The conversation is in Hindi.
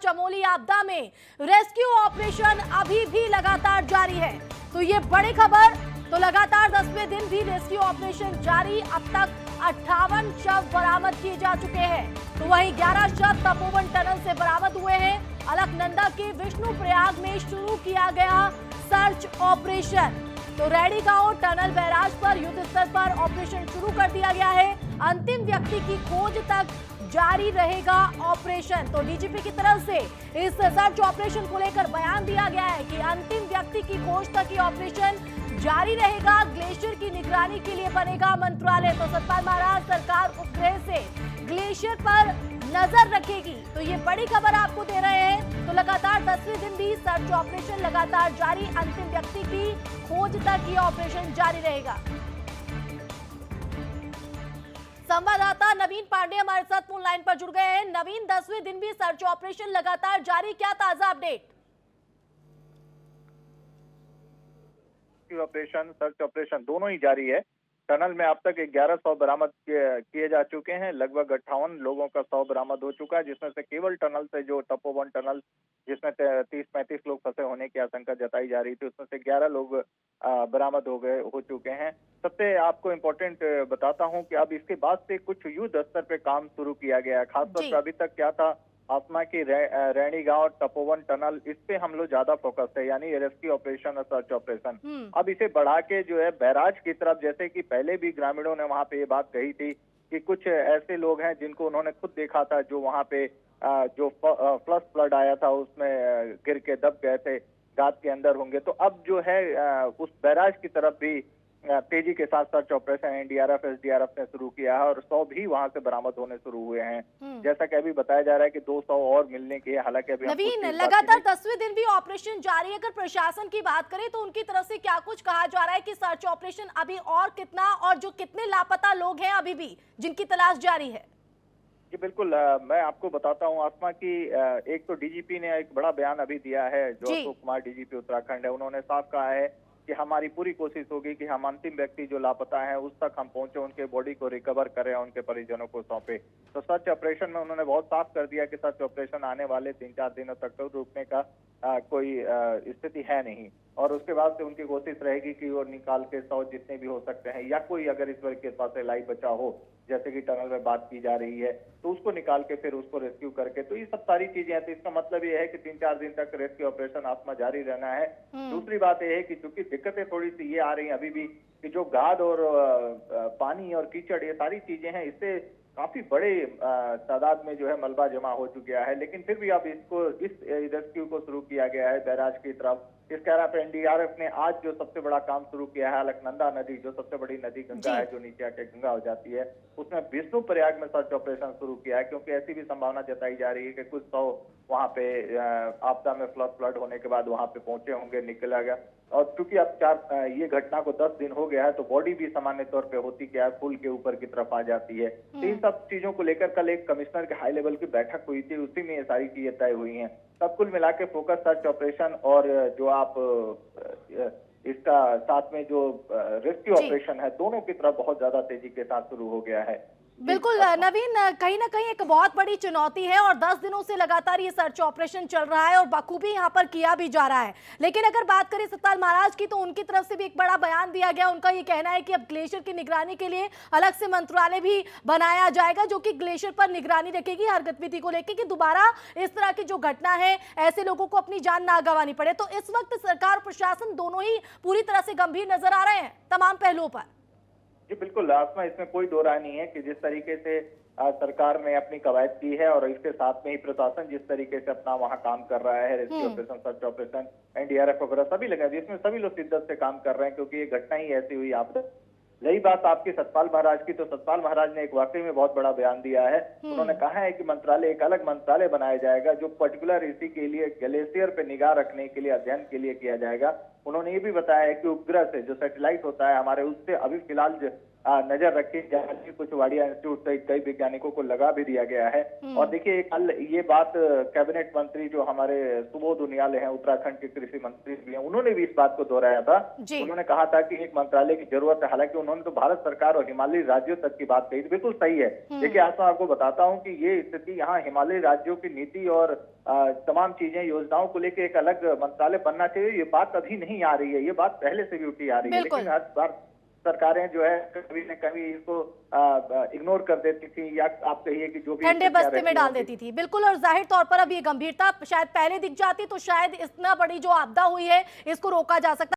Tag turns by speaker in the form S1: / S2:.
S1: चमोली आपदा में रेस्क्यू ऑपरेशन अभी भी लगातार जारी है। तो ये बड़ी खबर। तो लगातार 10वें दिन भी रेस्क्यू ऑपरेशन जारी। अब तक 58 शव बरामद किए जा चुके हैं। तो वहीं 11 शव तपोवन टनल से बरामद हुए हैं। अलकनंदा के विष्णुप्रयाग में शुरू किया गया सर्च ऑपरेशन। तो रैणी गांव टनल बैराज पर युद्ध स्तर पर ऑपरेशन शुरू कर दिया गया है। अंतिम व्यक्ति की खोज तक जारी रहेगा ऑपरेशन। तो डीजीपी की तरफ से इस सर्च ऑपरेशन को लेकर बयान दिया गया है कि अंतिम व्यक्ति की खोज तक ये ऑपरेशन जारी रहेगा। ग्लेशियर की निगरानी के लिए बनेगा मंत्रालय। तो सतपाल महाराज सरकार उपग्रह से ग्लेशियर पर नजर रखेगी। तो ये बड़ी खबर आपको दे रहे हैं। तो लगातार 10वें दिन भी सर्च ऑपरेशन लगातार जारी। अंतिम व्यक्ति की खोज तक ये ऑपरेशन जारी रहेगा। संवाददाता नवीन पांडे हमारे साथ फोन लाइन पर जुड़ गए हैं। नवीन, 10वें दिन भी सर्च ऑपरेशन लगातार जारी, क्या ताजा अपडेट?
S2: ऑपरेशन सर्च ऑपरेशन दोनों ही जारी है। टनल में अब तक 1100 बरामद किए जा चुके हैं। लगभग 58 लोगों का शव बरामद हो चुका है, जिसमें से केवल टनल से जो तपोवन टनल जिसमें 30-35 लोग फंसे होने की आशंका जताई जा रही थी, उसमें से 11 लोग बरामद हो चुके हैं। सबसे आपको इम्पोर्टेंट बताता हूं कि अब इसके बाद से कुछ युद्ध स्तर पे काम शुरू किया गया है। खासतौर पर अभी तक क्या था, आसमा की रैणी गांव तपोवन टनल, इस पे हम लोग ज्यादा फोकस है, यानी रेस्क्यू ऑपरेशन और सर्च ऑपरेशन। अब इसे बढ़ा के जो है बैराज की तरफ, जैसे कि पहले भी ग्रामीणों ने वहां पे ये बात कही थी कि कुछ ऐसे लोग हैं जिनको उन्होंने खुद देखा था, जो वहां पे जो फ्लड आया था उसमें गिर के दब गए थे, गाद के अंदर होंगे। तो अब जो है उस बैराज की तरफ भी तेजी के साथ सर्च ऑपरेशन एनडीआरएफ एसडीआरएफ ने शुरू किया है और 100 भी वहां से बरामद होने शुरू हुए हैं। जैसा कि अभी बताया जा रहा है कि 200 और मिलने की है। हालांकि अभी
S1: नवीन, लगातार 10वें दिन भी ऑपरेशन जारी है। अगर प्रशासन की बात करें तो उनकी तरफ से क्या कुछ कहा जा रहा है कि सर्च ऑपरेशन अभी और कितना, और जो कितने लापता लोग हैं अभी भी जिनकी तलाश जारी है?
S2: जी बिल्कुल, मैं आपको बताता हूँ आसमा की, एक तो डीजीपी ने एक बड़ा बयान अभी दिया है, जो अशोक कुमार डीजीपी उत्तराखंड है। उन्होंने साफ कहा है कि हमारी पूरी कोशिश होगी कि हम अंतिम व्यक्ति जो लापता है उस तक हम पहुंचे, उनके बॉडी को रिकवर करें, उनके परिजनों को सौंपे। तो सर्च ऑपरेशन में उन्होंने बहुत साफ कर दिया कि सर्च ऑपरेशन आने वाले 3-4 दिनों तक तो रुकने का कोई स्थिति है नहीं। और उसके बाद से उनकी कोशिश रहेगी कि वो निकाल के 100 जितने भी हो सकते हैं, या कोई अगर इस वर्ग के पास लाइव बचा हो, जैसे कि टनल में बात की जा रही है, तो उसको निकाल के फिर उसको रेस्क्यू करके, तो ये सब सारी चीजें हैं। तो इसका मतलब ये है कि 3-4 दिन तक रेस्क्यू ऑपरेशन आसमा जारी रहना है। दूसरी बात यह है कि चूंकि दिक्कतें थोड़ी सी ये आ रही हैं अभी भी कि जो गाद और पानी और कीचड़, ये सारी चीजें हैं, इससे काफी बड़े तादाद में जो है मलबा जमा हो चुका है। लेकिन फिर भी अब इस रेस्क्यू को शुरू किया गया है बैराज की तरफ। इसके अलावा एनडीआरएफ ने आज जो सबसे बड़ा काम शुरू किया है, अलकनंदा नदी, जो सबसे बड़ी नदी गंगा है, जो नीचे आके गंगा हो जाती है, उसमें विष्णुप्रयाग में सर्च ऑपरेशन शुरू किया है। क्योंकि ऐसी भी संभावना जताई जा रही है कि कुछ 100 वहां पे आपदा में फ्लड होने के बाद वहां पे पहुंचे होंगे, निकला गया। और चूंकि अब ये घटना को 10 दिन हो गया है, तो बॉडी भी सामान्य तौर पे होती क्या है, पुल के ऊपर की तरफ आ जाती है। तो इन सब चीजों को लेकर कल एक कमिश्नर के हाई लेवल की बैठक हुई थी, उसी में ये सारी चीजें तय हुई हैं। सब कुल मिला के फोकस सर्च ऑपरेशन और जो आप इसका साथ में जो रेस्क्यू ऑपरेशन है, दोनों की तरफ बहुत ज्यादा तेजी के साथ शुरू हो गया है।
S1: बिल्कुल नवीन, कहीं ना कहीं एक बहुत बड़ी चुनौती है और 10 दिनों से लगातार ये सर्च ऑपरेशन चल रहा है और बखूबी यहाँ पर किया भी जा रहा है। लेकिन अगर बात करें सतपाल महाराज की, तो उनकी तरफ से भी एक बड़ा बयान दिया गया। उनका ये कहना है कि अब ग्लेशियर की निगरानी के लिए अलग से मंत्रालय भी बनाया जाएगा, जो कि ग्लेशियर पर निगरानी रखेगी हर गतिविधि को लेकर, कि दोबारा इस तरह की जो घटना है ऐसे लोगों को अपनी जान ना गंवानी पड़े। तो इस वक्त सरकार और प्रशासन दोनों ही पूरी तरह से गंभीर नजर आ रहे हैं तमाम पहलुओं पर।
S2: जी बिल्कुल, आसमा, इसमें कोई दो राय नहीं है कि जिस तरीके से सरकार ने अपनी कवायद की है और इसके साथ में ही प्रशासन जिस तरीके से अपना वहां काम कर रहा है, rescue operation, search operation, NDRF वगैरह सभी लगे, जिसमें सभी लोग शिद्दत से काम कर रहे हैं, क्योंकि ये घटना ही ऐसी हुई आपदा। रही बात आपकी सतपाल महाराज की, तो सतपाल महाराज ने एक वाकई में बहुत बड़ा बयान दिया है। उन्होंने कहा है कि मंत्रालय, एक अलग मंत्रालय बनाया जाएगा, जो पर्टिकुलर इसी के लिए ग्लेशियर पे निगाह रखने के लिए, अध्ययन के लिए किया जाएगा। उन्होंने ये भी बताया है कि उपग्रह से जो सैटेलाइट होता है हमारे, उससे अभी फिलहाल नजर रखी जा रही है। कुछ वाडिया इंस्टीट्यूट सहित कई वैज्ञानिकों को लगा भी दिया गया है। और देखिए कल ये बात कैबिनेट मंत्री जो हमारे सुबोध उनियाल हैं, उत्तराखंड के कृषि मंत्री भी हैं, उन्होंने भी इस बात को दोहराया था। उन्होंने कहा था कि एक मंत्रालय की जरूरत है। हालांकि उन्होंने तो भारत सरकार और हिमालयी राज्यों तक की बात कही, बिल्कुल सही है। देखिए आज मैं आपको बताता हूँ कि ये स्थिति यहाँ हिमालयी राज्यों की नीति और तमाम चीजें योजनाओं को लेकर एक अलग मंत्रालय बनना चाहिए, ये बात अभी नहीं आ रही है, ये बात पहले से भी उठी आ रही है। लेकिन हर बार सरकारें जो है कभी न कभी इसको इग्नोर कर देती थी, या आप कहिए कि जो भी
S1: ठंडे बस्ते में डाल देती थी। बिल्कुल, और जाहिर तौर पर अब ये गंभीरता शायद पहले दिख जाती तो शायद इतना बड़ी जो आपदा हुई है इसको रोका जा सकता।